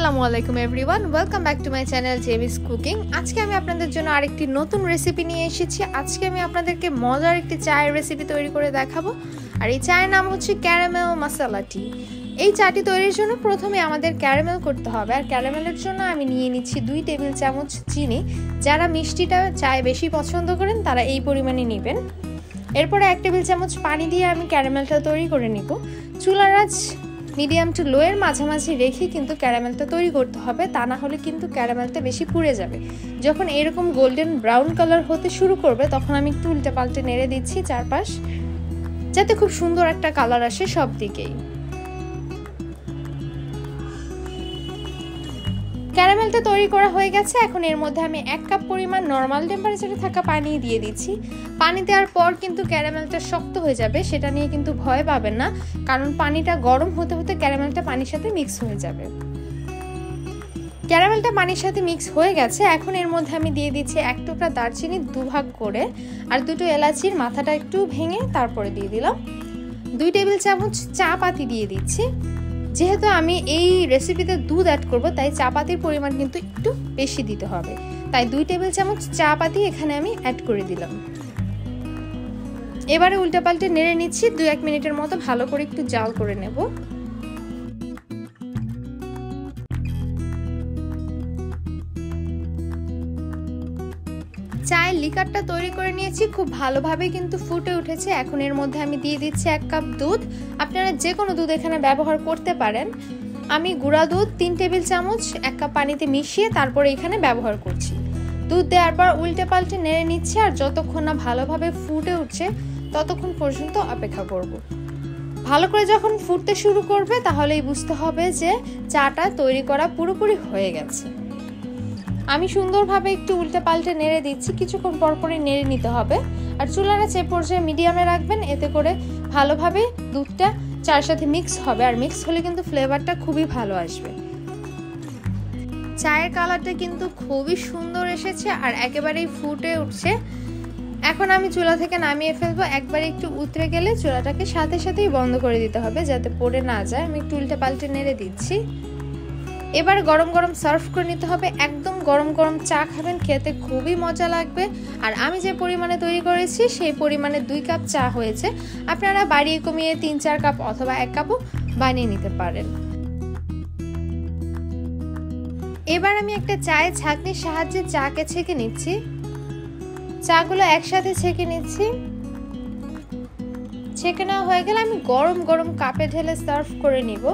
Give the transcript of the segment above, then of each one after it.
আসসালামু আলাইকুম everyone, welcome back to my channel Jemis cooking. আজকে আমি আপনাদের জন্য আরেকটি নতুন রেসিপি নিয়ে এসেছি। আজকে আমি আপনাদেরকে মজার একটি চায়ের রেসিপি তৈরি করে দেখাবো। আর এই চায়ের নাম হচ্ছে ক্যারামেল মশালা টি। এই চাটি তৈরির জন্য প্রথমে আমাদের ক্যারামেল করতে হবে। আর ক্যারামেলের জন্য আমি নিয়ে নিচ্ছি 2 টেবিল চামচ চিনি। যারা মিষ্টিটা চায় বেশি পছন্দ করেন তারা এই পরিমাণে নেবেন। এরপরে 1 টেবিল চামচ পানি দিয়ে আমি ক্যারামেলটা তৈরি করে নিব। চুলার আঁচ মিডিয়াম টু লো এর মাঝামাঝি রেখে কিন্তু ক্যারামেলটা তৈরি করতে হবে, তা না হলে কিন্তু ক্যারামেলটা বেশি পুড়ে যাবে। যখন এরকম গোল্ডেন ব্রাউন কালার হতে শুরু করবে তখন আমি একটু উল্টে পাল্টে নেড়ে দিচ্ছি চারপাশ, যাতে খুব সুন্দর একটা কালার আসে সব দিকেই। ক্যারামেলটা তৈরি করা হয়ে গেছে। এখন এর মধ্যে আমি 1 কাপ পরিমাণ নর্মাল টেম্পারেচারে থাকা পানি দিয়ে দিচ্ছি। পানি দেওয়ার পর কিন্তু ক্যারামেলটা শক্ত হয়ে যাবে, সেটা নিয়ে কিন্তু ভয় পাবেন না, কারণ পানিটা গরম হতে হতে ক্যারামেলটা পানির সাথে মিক্স হয়ে যাবে। ক্যারামেলটা পানির সাথে মিক্স হয়ে গেছে। এখন এর মধ্যে আমি দিয়ে দিচ্ছি 1 টুকরা দারচিনি 2 ভাগ করে, আর 2টো এলাচির মাথাটা একটু ভেঙে তারপরে দিয়ে দিলাম। 2 টেবিল চামচ চা পাতি দিয়ে দিচ্ছি। যেহেতু আমি এই রেসিপিতে দুধ অ্যাড করব, তাই চা পাতির পরিমাণ কিন্তু একটু বেশি দিতে হবে। তাই 2 টেবিল চামচ চা পাতি এখানে আমি অ্যাড করে দিলাম। এবারে উল্টাপাল্টে নেড়ে নিচ্ছি। 2-1 মিনিটের মতো ভালো করে একটু জাল করে নেব। চায়ের লিকারটা তৈরি করে নিয়েছি, খুব ভালোভাবে কিন্তু ফুটে উঠেছে। এখন এর মধ্যে আমি দিয়ে দিচ্ছি 1 কাপ দুধ। আপনারা যে কোনো দুধ এখানে ব্যবহার করতে পারেন। আমি গুঁড়া দুধ 3 টেবিল চামচ 1 কাপ পানিতে মিশিয়ে তারপরে এখানে ব্যবহার করছি। দুধ দেওয়ার পর উল্টে পাল্টে নেড়ে নিচ্ছি, আর যতক্ষণ না ভালোভাবে ফুটে উঠছে ততক্ষণ পর্যন্ত অপেক্ষা করব। ভালো করে যখন ফুটতে শুরু করবে তাহলেই বুঝতে হবে যে চাটা তৈরি করা পুরোপুরি হয়ে গেছে। আমি সুন্দরভাবে একটু উল্টে পাল্টে নেড়ে দিচ্ছি, কিছুক্ষণ পরপরই নেড়ে নিতে হবে। আর চুলার আঁচ এ পর্যায়ে মিডিয়ামে রাখবেন, এতে করে ভালোভাবে দুধটা চায়ের সাথে মিক্স হবে। আর মিক্স হলে কিন্তু ফ্লেভারটা খুবই ভালো আসবে। চায়ের কালারটা কিন্তু খুবই সুন্দর এসেছে আর একেবারেই ফুটে উঠছে। এখন আমি চুলা থেকে নামিয়ে ফেলবো। একবার একটু উতরে গেলে চুলাটাকে সাথে সাথেই বন্ধ করে দিতে হবে, যাতে পড়ে না যায়। আমি একটু উল্টে পাল্টে নেড়ে দিচ্ছি। এবার গরম গরম সার্ভ করে নিতে হবে। একদম গরম গরম চা খাবেন, খেতে খুবই মজা লাগবে। আর আমি যে পরিমাণে তৈরি করেছি সেই পরিমাণে 2 কাপ চা হয়েছে। আপনারা বাড়িয়ে কমিয়ে 3-4 কাপ অথবা 1 কাপও বানিয়ে নিতে পারেন। এবার আমি একটা চায়ের ছাঁকনির সাহায্যে চাকে ছেঁকে নিচ্ছি। চাগুলো একসাথে ছেঁকে নিচ্ছি। ছেঁকে নেওয়া হয়ে গেলে আমি গরম গরম কাপে ঢেলে সার্ভ করে নিব।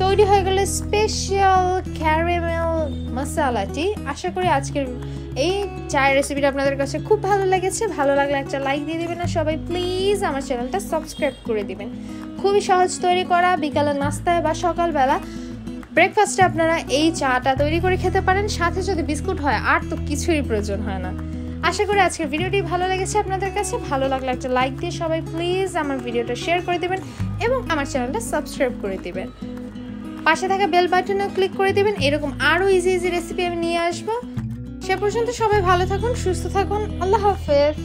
তৈরি হয়ে গেল স্পেশাল ক্যারামেল মশালা টি। আশা করি আজকের এই চায়ের রেসিপিটা আপনাদের কাছে খুব ভালো লেগেছে। ভালো লাগলে একটা লাইক দিয়ে দিবেন, আর সবাই প্লিজ আমার চ্যানেলটা সাবস্ক্রাইব করে দিবেন। খুবই সহজ তৈরি করা। বিকালের নাস্তায় বা সকালবেলা ব্রেকফাস্টে আপনারা এই চাটা তৈরি করে খেতে পারেন। সাথে যদি বিস্কুট হয় আর তো কিছুই প্রয়োজন হয় না। আশা করি আজকের ভিডিওটি ভালো লেগেছে আপনাদের কাছে। ভালো লাগলে একটা লাইক দিয়ে সবাই প্লিজ আমার ভিডিওটা শেয়ার করে দিবেন এবং আমার চ্যানেলটা সাবস্ক্রাইব করে দিবেন। পাশে থাকা বেল বাটনেও ক্লিক করে দিবেন। এরকম আরো ইজি রেসিপি আমি নিয়ে আসবো। সে পর্যন্ত সবাই ভালো থাকুন, সুস্থ থাকুন। আল্লাহ হাফেজ।